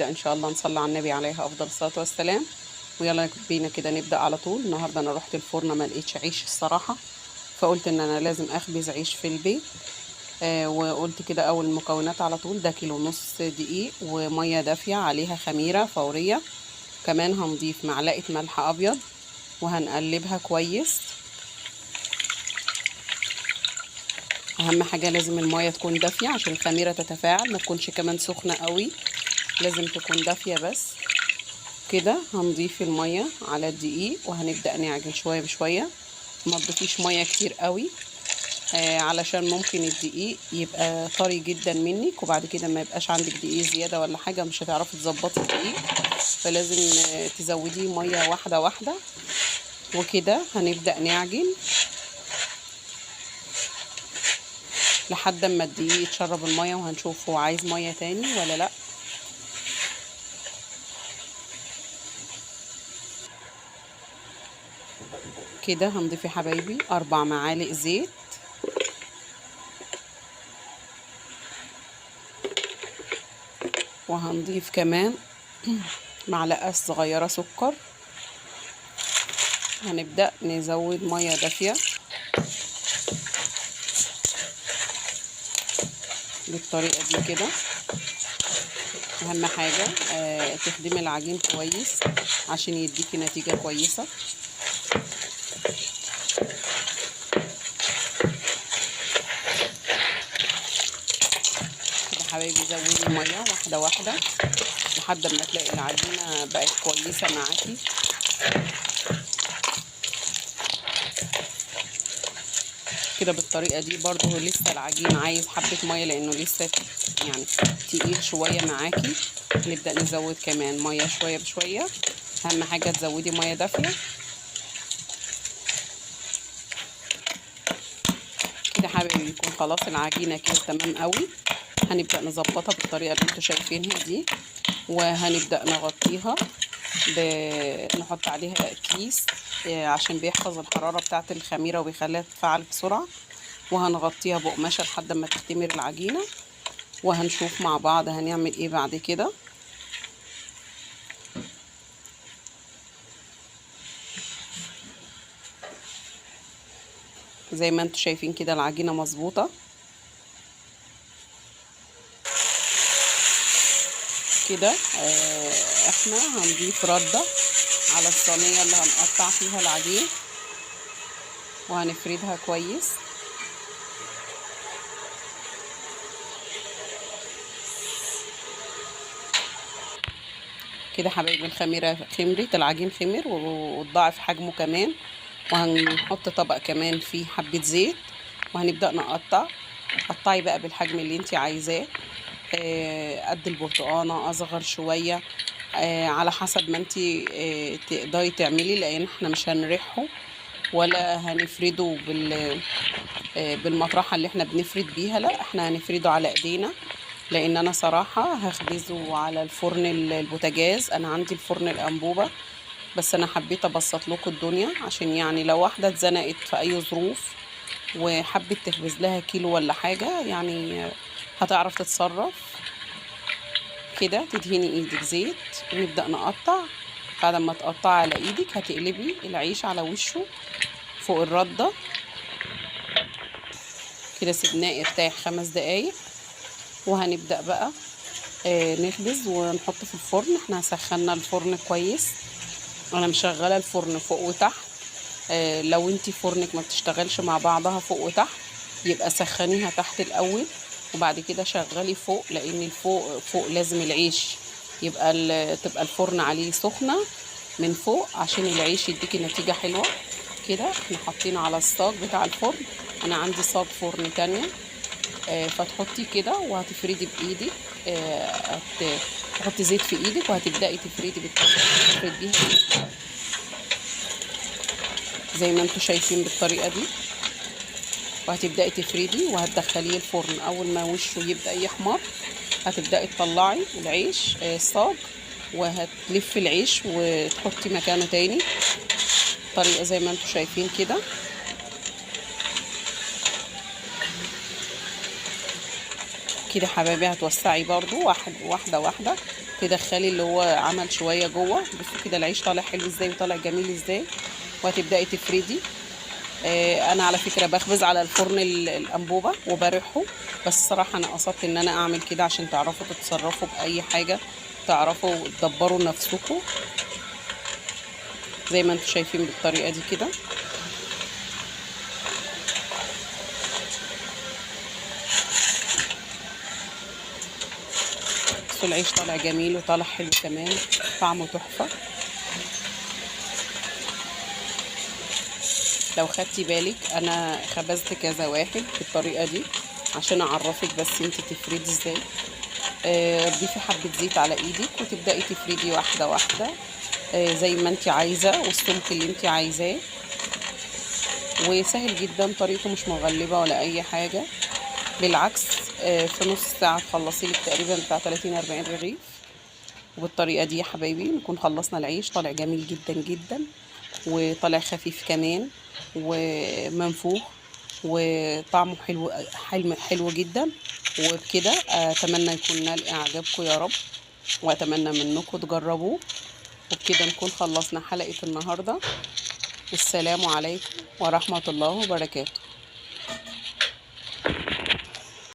ونبدأ ان شاء الله نصلي على النبي عليه افضل الصلاة والسلام. ويلا بينا كده نبدأ على طول. النهاردة انا رحت الفرن ما لقيتش عيش الصراحة، فقلت ان انا لازم اخبز عيش في البيت. وقلت كده اول المكونات على طول، ده كيلو ونص دقيق ومية دافية عليها خميرة فورية. كمان هنضيف معلقة ملح ابيض وهنقلبها كويس. اهم حاجة لازم المية تكون دافية عشان الخميرة تتفاعل، ما تكونش كمان سخنة قوي، لازم تكون دافية بس. كده هنضيف المية على الدقيق وهنبدأ نعجن شوية بشوية. ما تضيفيش مية كتير قوي علشان ممكن الدقيق يبقى طري جدا منك، وبعد كده ما يبقاش عندك دقيق زيادة ولا حاجة مش هتعرفي تظبطي الدقيق. فلازم تزوديه مية واحدة واحدة. وكده هنبدأ نعجن لحد ما الدقيق يتشرب المية، وهنشوف هو عايز مية تاني ولا لا. كده هنضيف يا حبايبي 4 معالق زيت، وهنضيف كمان معلقة صغيرة سكر. هنبدأ نزود مية دافية بالطريقة دي كده. اهم حاجة تخدمي العجين كويس عشان يديكي نتيجة كويسة. كده حبايبي زودي المية واحدة واحدة لحد ما تلاقي العجينة بقت كويسة معاكي. كده بالطريقة دي برضو لسه العجين عايز حبة مية لانه لسه يعني تقيل شوية معاكي. نبدأ نزود كمان مية شوية بشوية. اهم حاجة تزودي مية دافية. كده حبايبي يكون خلاص العجينة كده تمام قوي. هنبدأ نظبطها بالطريقة اللي انتوا شايفينها دي، وهنبدأ نغطيها نحط عليها كيس عشان بيحفظ الحرارة بتاعة الخميرة وبيخليها تتفاعل بسرعة. وهنغطيها بقماشة لحد ما تختمر العجينة، وهنشوف مع بعض هنعمل ايه بعد كده. زي ما انتوا شايفين كده العجينة مظبوطة. كده احنا هنضيف ردة على الصينية اللي هنقطع فيها العجين وهنفردها كويس. كده حبايبي الخميرة خمرت، العجين خمر وضاعف حجمه كمان. وهنحط طبق كمان فيه حبة زيت وهنبدأ نقطع. قطعي بقى بالحجم اللي انت عايزاه، قد البرتقانة اصغر شوية، على حسب ما انت تقدري تعملي، لان احنا مش هنريحه ولا هنفرده بالمطرحة اللي احنا بنفرد بيها، لا احنا هنفرده على ايدينا. لان انا صراحة هخبزه على الفرن البوتاجاز، انا عندي الفرن الانبوبة، بس انا حبيت ابسط لكم الدنيا عشان يعني لو واحدة اتزنقت في اي ظروف وحبت تخبز لها كيلو ولا حاجة يعني هتعرف تتصرف. كده تدهني ايدك زيت ونبدأ نقطع. بعد ما تقطع على ايدك هتقلبي العيش على وشه فوق الردة. كده سيبناه يرتاح 5 دقايق وهنبدأ بقى نخبز ونحط في الفرن. احنا سخنا الفرن كويس، انا مشغله الفرن فوق وتحت. لو انتي فرنك ما بتشتغلش مع بعضها فوق وتحت يبقى سخنيها تحت الاول وبعد كده شغلي فوق، لان فوق لازم العيش يبقى تبقى الفرن عليه سخنه من فوق عشان العيش يديكي نتيجه حلوه. كده احنا حاطين على الصاج بتاع الفرن، انا عندي صاج فرن تانية، فتحطي كده وهتفردي بايدك، تحطي زيت في ايدك وهتبداي تفردي بيها زي ما انتوا شايفين بالطريقه دي، وهتبداي تفردي وهتدخليه الفرن. اول ما وشه يبدا يحمر هتبداي تطلعي العيش الصاج وهتلفي العيش وتحطي مكانه تاني، طريقه زي ما انتوا شايفين كده. كده حبايبي هتوسعي برضو واحده واحده تدخلي اللي هو عمل شويه جوه. بصوا كده العيش طالع حلو ازاي وطالع جميل ازاي. وهتبداي تفردي. انا على فكره بخبز على الفرن الانبوبه وبريحه، بس صراحه انا قصدت ان انا اعمل كده عشان تعرفوا تتصرفوا باي حاجه، تعرفوا تدبروا نفسكم زي ما انتم شايفين بالطريقه دي كده. بصوا العيش طالع جميل وطالع حلو كمان، طعمه تحفه. لو خدتي بالك انا خبزت كذا واحد بالطريقه دي عشان اعرفك بس انت تفردي ازاي. تضيفي حبه زيت على ايدك وتبداي تفردي واحده واحده زي ما انت عايزه والسمك اللي انت عايزاه. وسهل جدا، طريقته مش مغلبه ولا اي حاجه، بالعكس في نص ساعه تخلصي لك تقريبا بتاع 30 40 رغيف. وبالطريقه دي يا حبايبي نكون خلصنا العيش. طالع جميل جدا جدا وطالع خفيف كمان ومنفوخ وطعمه حلو حلو حلو جدا. وبكده اتمنى يكون نال اعجابكم يا رب، واتمنى منكم تجربوه. وبكده نكون خلصنا حلقة النهارده. والسلام عليكم ورحمة الله وبركاته.